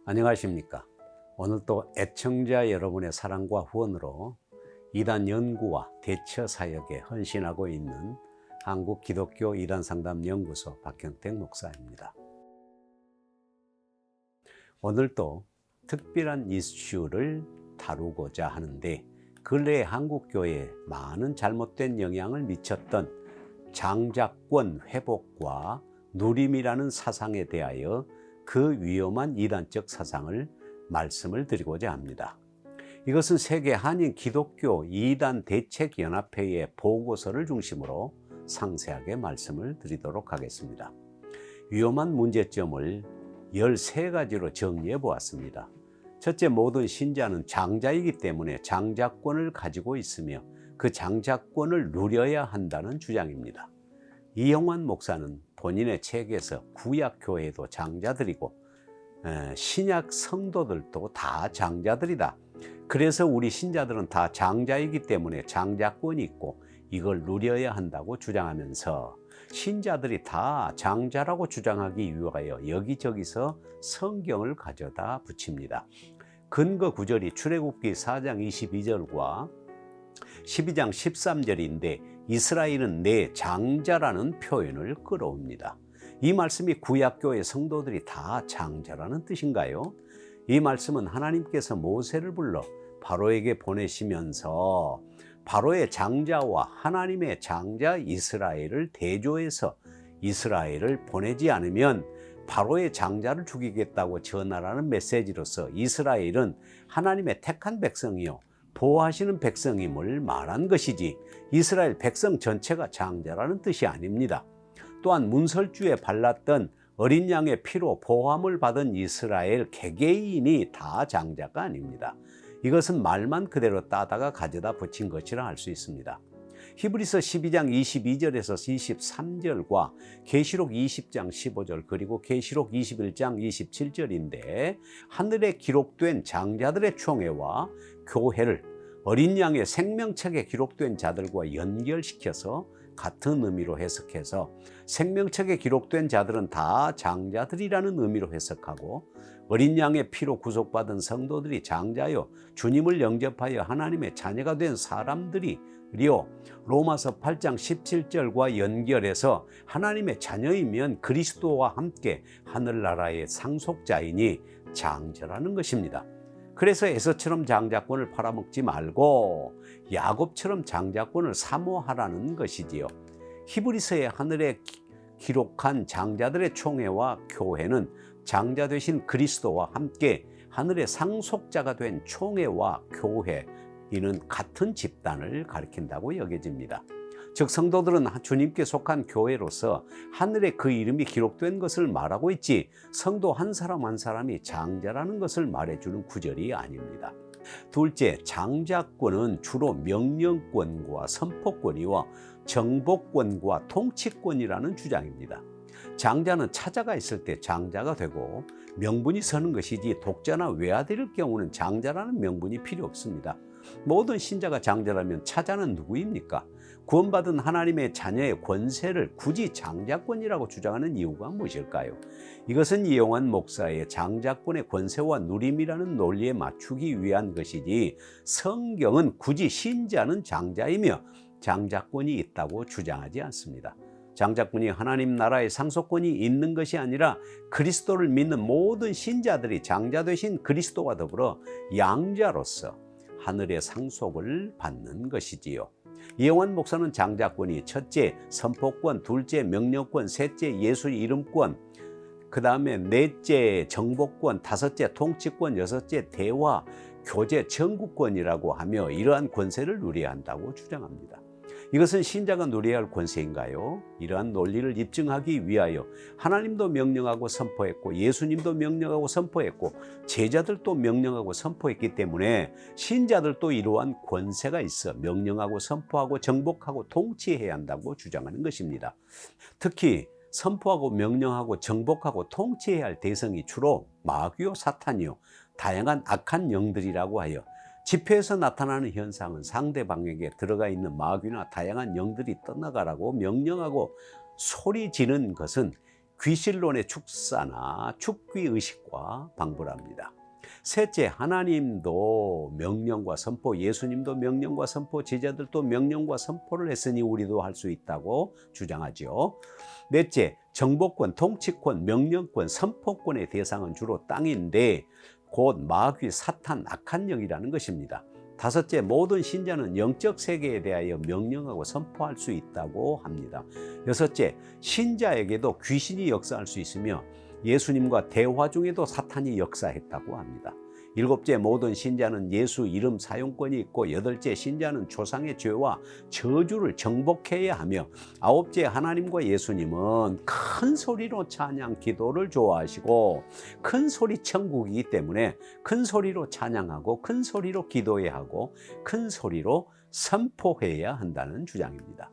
안녕하십니까. 오늘도 애청자 여러분의 사랑과 후원으로 이단 연구와 대처 사역에 헌신하고 있는 한국기독교 이단상담연구소 박형택 목사입니다. 오늘도 특별한 이슈를 다루고자 하는데, 근래에 한국교회에 많은 잘못된 영향을 미쳤던 장자권 회복과 누림이라는 사상에 대하여 그 위험한 이단적 사상을 말씀을 드리고자 합니다. 이것은 세계 한인 기독교 이단 대책연합회의 보고서를 중심으로 상세하게 말씀을 드리도록 하겠습니다. 위험한 문제점을 13가지로 정리해 보았습니다. 첫째, 모든 신자는 장자이기 때문에 장자권을 가지고 있으며 그 장자권을 누려야 한다는 주장입니다. 이영환 목사는 본인의 책에서 구약 교회도 장자들이고 신약 성도들도 다 장자들이다. 그래서 우리 신자들은 다 장자이기 때문에 장자권이 있고 이걸 누려야 한다고 주장하면서 신자들이 다 장자라고 주장하기 위하여 여기저기서 성경을 가져다 붙입니다. 근거 구절이 출애굽기 4장 22절과 12장 13절인데 이스라엘은 내 장자라는 표현을 끌어옵니다. 이 말씀이 구약교회 성도들이 다 장자라는 뜻인가요? 이 말씀은 하나님께서 모세를 불러 바로에게 보내시면서 바로의 장자와 하나님의 장자 이스라엘을 대조해서 이스라엘을 보내지 않으면 바로의 장자를 죽이겠다고 전하라는 메시지로서 이스라엘은 하나님의 택한 백성이요 보호하시는 백성임을 말한 것이지 이스라엘 백성 전체가 장자라는 뜻이 아닙니다. 또한 문설주에 발랐던 어린 양의 피로 보함을 받은 이스라엘 개개인이 다 장자가 아닙니다. 이것은 말만 그대로 따다가 가져다 붙인 것이라 할 수 있습니다. 히브리서 12장 22절에서 23절과 계시록 20장 15절 그리고 계시록 21장 27절인데 하늘에 기록된 장자들의 총회와 교회를 어린 양의 생명책에 기록된 자들과 연결시켜서 같은 의미로 해석해서 생명책에 기록된 자들은 다 장자들이라는 의미로 해석하고 어린 양의 피로 구속받은 성도들이 장자요 주님을 영접하여 하나님의 자녀가 된 사람들이요 로마서 8장 17절과 연결해서 하나님의 자녀이면 그리스도와 함께 하늘나라의 상속자이니 장자라는 것입니다. 그래서 에서처럼 장자권을 팔아먹지 말고 야곱처럼 장자권을 사모하라는 것이지요. 히브리서의 하늘에 기록한 장자들의 총회와 교회는 장자 되신 그리스도와 함께 하늘의 상속자가 된 총회와 교회, 이는 같은 집단을 가리킨다고 여겨집니다. 즉 성도들은 주님께 속한 교회로서 하늘에 그 이름이 기록된 것을 말하고 있지 성도 한 사람 한 사람이 장자라는 것을 말해주는 구절이 아닙니다. 둘째, 장자권은 주로 명령권과 선포권이와 정복권과 통치권이라는 주장입니다. 장자는 차자가 있을 때 장자가 되고 명분이 서는 것이지 독자나 외아들일 경우는 장자라는 명분이 필요 없습니다. 모든 신자가 장자라면 차자는 누구입니까? 구원받은 하나님의 자녀의 권세를 굳이 장자권이라고 주장하는 이유가 무엇일까요? 이것은 이영환 목사의 장자권의 권세와 누림이라는 논리에 맞추기 위한 것이지 성경은 굳이 신자는 장자이며 장자권이 있다고 주장하지 않습니다. 장자권이 하나님 나라의 상속권이 있는 것이 아니라 그리스도를 믿는 모든 신자들이 장자 되신 그리스도와 더불어 양자로서 하늘의 상속을 받는 것이지요. 이영환 목사는 장자권이 첫째 선포권, 둘째 명령권, 셋째 예수 이름권, 그 다음에 넷째 정복권, 다섯째 통치권, 여섯째 대화, 교제, 청구권이라고 하며 이러한 권세를 누려야 한다고 주장합니다. 이것은 신자가 누려야 할 권세인가요? 이러한 논리를 입증하기 위하여 하나님도 명령하고 선포했고 예수님도 명령하고 선포했고 제자들도 명령하고 선포했기 때문에 신자들도 이러한 권세가 있어 명령하고 선포하고 정복하고 통치해야 한다고 주장하는 것입니다. 특히 선포하고 명령하고 정복하고 통치해야 할 대상이 주로 마귀요 사탄이요 다양한 악한 영들이라고 하여 집회에서 나타나는 현상은 상대방에게 들어가 있는 마귀나 다양한 영들이 떠나가라고 명령하고 소리 지르는 것은 귀신론의 축사나 축귀의식과 방불합니다. 셋째, 하나님도 명령과 선포, 예수님도 명령과 선포, 제자들도 명령과 선포를 했으니 우리도 할 수 있다고 주장하죠. 넷째, 정복권, 통치권, 명령권, 선포권의 대상은 주로 땅인데 곧 마귀, 사탄, 악한 영이라는 것입니다. 다섯째, 모든 신자는 영적 세계에 대하여 명령하고 선포할 수 있다고 합니다. 여섯째, 신자에게도 귀신이 역사할 수 있으며 예수님과 대화 중에도 사탄이 역사했다고 합니다. 일곱째, 모든 신자는 예수 이름 사용권이 있고, 여덟째, 신자는 조상의 죄와 저주를 정복해야 하며, 아홉째, 하나님과 예수님은 큰 소리로 찬양 기도를 좋아하시고 큰 소리 천국이기 때문에 큰 소리로 찬양하고 큰 소리로 기도해야 하고 큰 소리로 선포해야 한다는 주장입니다.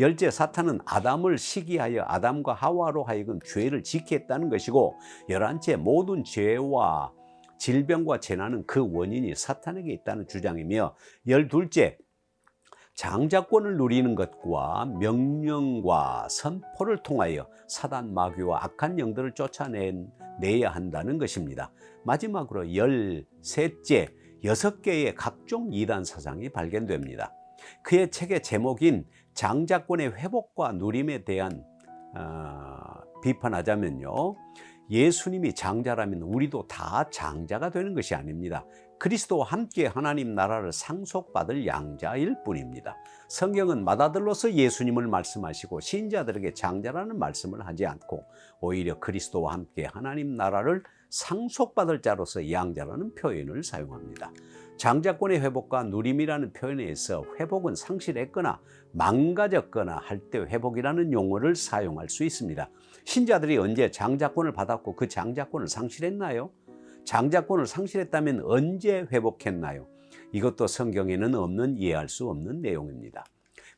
열째, 사탄은 아담을 시기하여 아담과 하와로 하여금 죄를 짓게 했다는 것이고, 열한째, 모든 죄와 질병과 재난은 그 원인이 사탄에게 있다는 주장이며, 열둘째, 장자권을 누리는 것과 명령과 선포를 통하여 사단 마귀와 악한 영들을 쫓아내야 한다는 것입니다. 마지막으로 열셋째, 6개의 각종 이단 사상이 발견됩니다. 그의 책의 제목인 장자권의 회복과 누림에 대한 비판하자면요, 예수님이 장자라면 우리도 다 장자가 되는 것이 아닙니다. 그리스도와 함께 하나님 나라를 상속받을 양자일 뿐입니다. 성경은 맏아들로서 예수님을 말씀하시고 신자들에게 장자라는 말씀을 하지 않고 오히려 그리스도와 함께 하나님 나라를 상속받을 자로서 양자라는 표현을 사용합니다. 장자권의 회복과 누림이라는 표현에서 회복은 상실했거나 망가졌거나 할 때 회복이라는 용어를 사용할 수 있습니다. 신자들이 언제 장자권을 받았고 그 장자권을 상실했나요? 장자권을 상실했다면 언제 회복했나요? 이것도 성경에는 없는, 이해할 수 없는 내용입니다.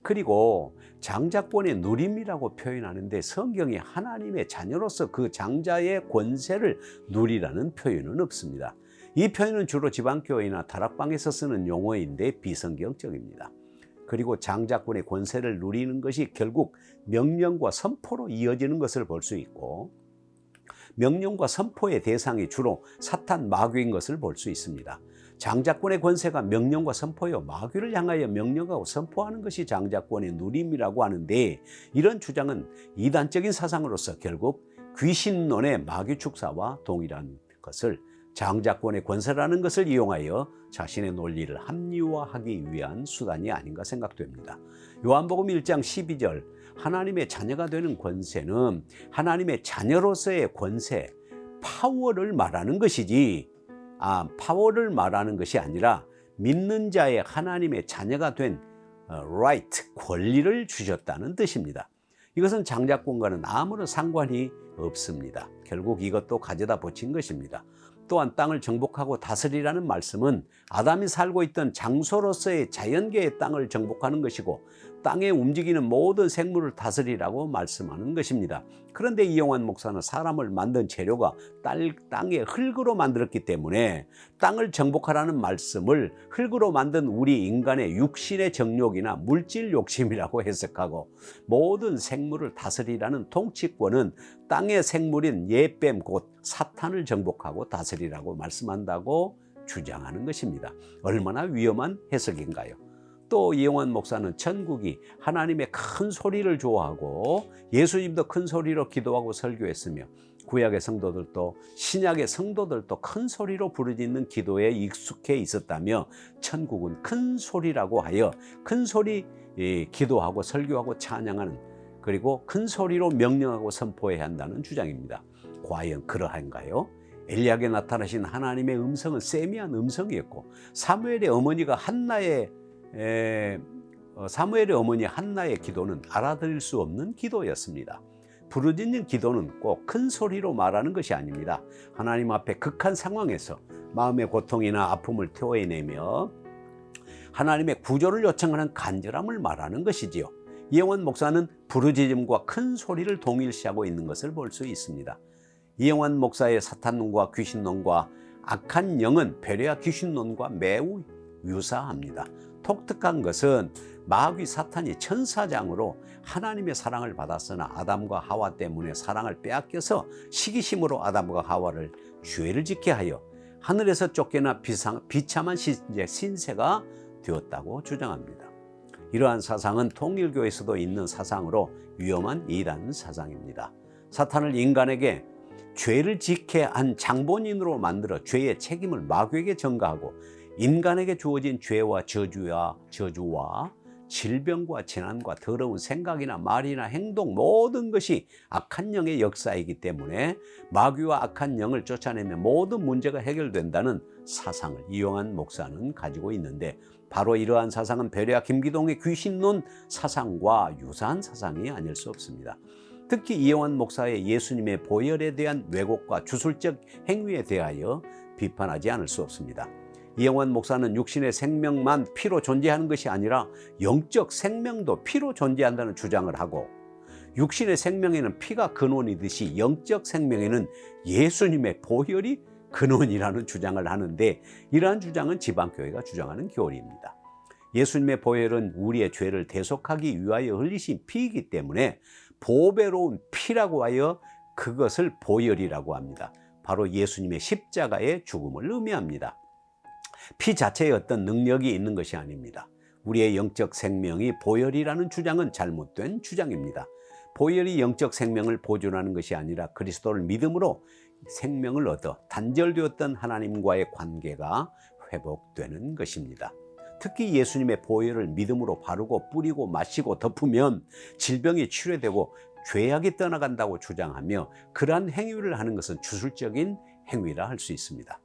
그리고 장자권의 누림이라고 표현하는데 성경이 하나님의 자녀로서 그 장자의 권세를 누리라는 표현은 없습니다. 이 표현은 주로 지방교회나 다락방에서 쓰는 용어인데 비성경적입니다. 그리고 장자권의 권세를 누리는 것이 결국 명령과 선포로 이어지는 것을 볼 수 있고, 명령과 선포의 대상이 주로 사탄 마귀인 것을 볼 수 있습니다. 장자권의 권세가 명령과 선포요, 마귀를 향하여 명령하고 선포하는 것이 장자권의 누림이라고 하는데, 이런 주장은 이단적인 사상으로서 결국 귀신론의 마귀 축사와 동일한 것을, 장자권의 권세라는 것을 이용하여 자신의 논리를 합리화하기 위한 수단이 아닌가 생각됩니다. 요한복음 1장 12절, 하나님의 자녀가 되는 권세는 하나님의 자녀로서의 권세, 파워를 말하는 것이지, 파워를 말하는 것이 아니라 믿는 자의 하나님의 자녀가 된 right, 권리를 주셨다는 뜻입니다. 이것은 장자권과는 아무런 상관이 없습니다. 결국 이것도 가져다 붙인 것입니다. 또한 땅을 정복하고 다스리라는 말씀은 아담이 살고 있던 장소로서의 자연계의 땅을 정복하는 것이고 땅에 움직이는 모든 생물을 다스리라고 말씀하는 것입니다. 그런데 이영환 목사는 사람을 만든 재료가 땅의 흙으로 만들었기 때문에 땅을 정복하라는 말씀을 흙으로 만든 우리 인간의 육신의 정욕이나 물질 욕심이라고 해석하고, 모든 생물을 다스리라는 통치권은 땅의 생물인 예뱀 곧 사탄을 정복하고 다스리라고 말씀한다고 주장하는 것입니다. 얼마나 위험한 해석인가요? 또 이영환 목사는 천국이 하나님의 큰 소리를 좋아하고 예수님도 큰 소리로 기도하고 설교했으며 구약의 성도들도 신약의 성도들도 큰 소리로 부르짖는 기도에 익숙해 있었다며, 천국은 큰 소리라고 하여 큰 소리 기도하고 설교하고 찬양하는, 그리고 큰 소리로 명령하고 선포해야 한다는 주장입니다. 과연 그러한가요? 엘리야에게 나타나신 하나님의 음성은 세미한 음성이었고, 사무엘의 어머니 한나의 기도는 알아들을 수 없는 기도였습니다. 부르짖는 기도는 꼭 큰 소리로 말하는 것이 아닙니다. 하나님 앞에 극한 상황에서 마음의 고통이나 아픔을 토해내며 하나님의 구조를 요청하는 간절함을 말하는 것이지요. 이영환 목사는 부르짖음과 큰 소리를 동일시하고 있는 것을 볼 수 있습니다. 이영환 목사의 사탄론과 귀신론과 악한 영은 배려와 귀신론과 매우 유사합니다. 독특한 것은 마귀 사탄이 천사장으로 하나님의 사랑을 받았으나 아담과 하와 때문에 사랑을 빼앗겨서 시기심으로 아담과 하와를 죄를 짓게 하여 하늘에서 쫓겨나 비참한 신세가 되었다고 주장합니다. 이러한 사상은 통일교에서도 있는 사상으로 위험한 이단 사상입니다. 사탄을 인간에게 죄를 짓게 한 장본인으로 만들어 죄의 책임을 마귀에게 전가하고 인간에게 주어진 죄와 저주와 질병과 재난과 더러운 생각이나 말이나 행동 모든 것이 악한 영의 역사이기 때문에 마귀와 악한 영을 쫓아내면 모든 문제가 해결된다는 사상을 이용한 목사는 가지고 있는데, 바로 이러한 사상은 베레아 김기동의 귀신론 사상과 유사한 사상이 아닐 수 없습니다. 특히 이용한 목사의 예수님의 보혈에 대한 왜곡과 주술적 행위에 대하여 비판하지 않을 수 없습니다. 이영환 목사는 육신의 생명만 피로 존재하는 것이 아니라 영적 생명도 피로 존재한다는 주장을 하고, 육신의 생명에는 피가 근원이듯이 영적 생명에는 예수님의 보혈이 근원이라는 주장을 하는데, 이러한 주장은 지방교회가 주장하는 교리입니다. 예수님의 보혈은 우리의 죄를 대속하기 위하여 흘리신 피이기 때문에 보배로운 피라고 하여 그것을 보혈이라고 합니다. 바로 예수님의 십자가의 죽음을 의미합니다. 피 자체에 어떤 능력이 있는 것이 아닙니다. 우리의 영적 생명이 보혈이라는 주장은 잘못된 주장입니다. 보혈이 영적 생명을 보존하는 것이 아니라 그리스도를 믿음으로 생명을 얻어 단절되었던 하나님과의 관계가 회복되는 것입니다. 특히 예수님의 보혈을 믿음으로 바르고 뿌리고 마시고 덮으면 질병이 치료되고 죄악이 떠나간다고 주장하며, 그러한 행위를 하는 것은 주술적인 행위라 할 수 있습니다.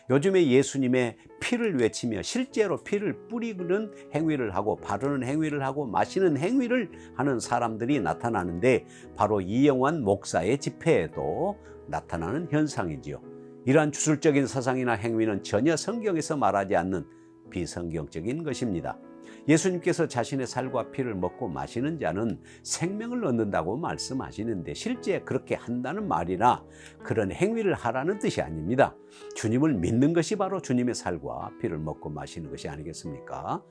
요즘에 예수님의 피를 외치며 실제로 피를 뿌리는 행위를 하고 바르는 행위를 하고 마시는 행위를 하는 사람들이 나타나는데, 바로 이영환 목사의 집회에도 나타나는 현상이지요. 이러한 주술적인 사상이나 행위는 전혀 성경에서 말하지 않는 비성경적인 것입니다. 예수님께서 자신의 살과 피를 먹고 마시는 자는 생명을 얻는다고 말씀하시는데, 실제 그렇게 한다는 말이나 그런 행위를 하라는 뜻이 아닙니다. 주님을 믿는 것이 바로 주님의 살과 피를 먹고 마시는 것이 아니겠습니까?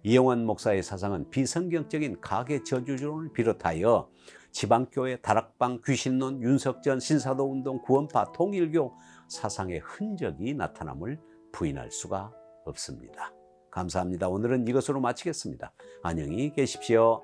이영환 목사의 사상은 비성경적인 가계 저주론을 비롯하여 지방교회, 다락방, 귀신론, 윤석전, 신사도운동, 구원파, 통일교 사상의 흔적이 나타남을 부인할 수가 없습니다. 감사합니다. 오늘은 이것으로 마치겠습니다. 안녕히 계십시오.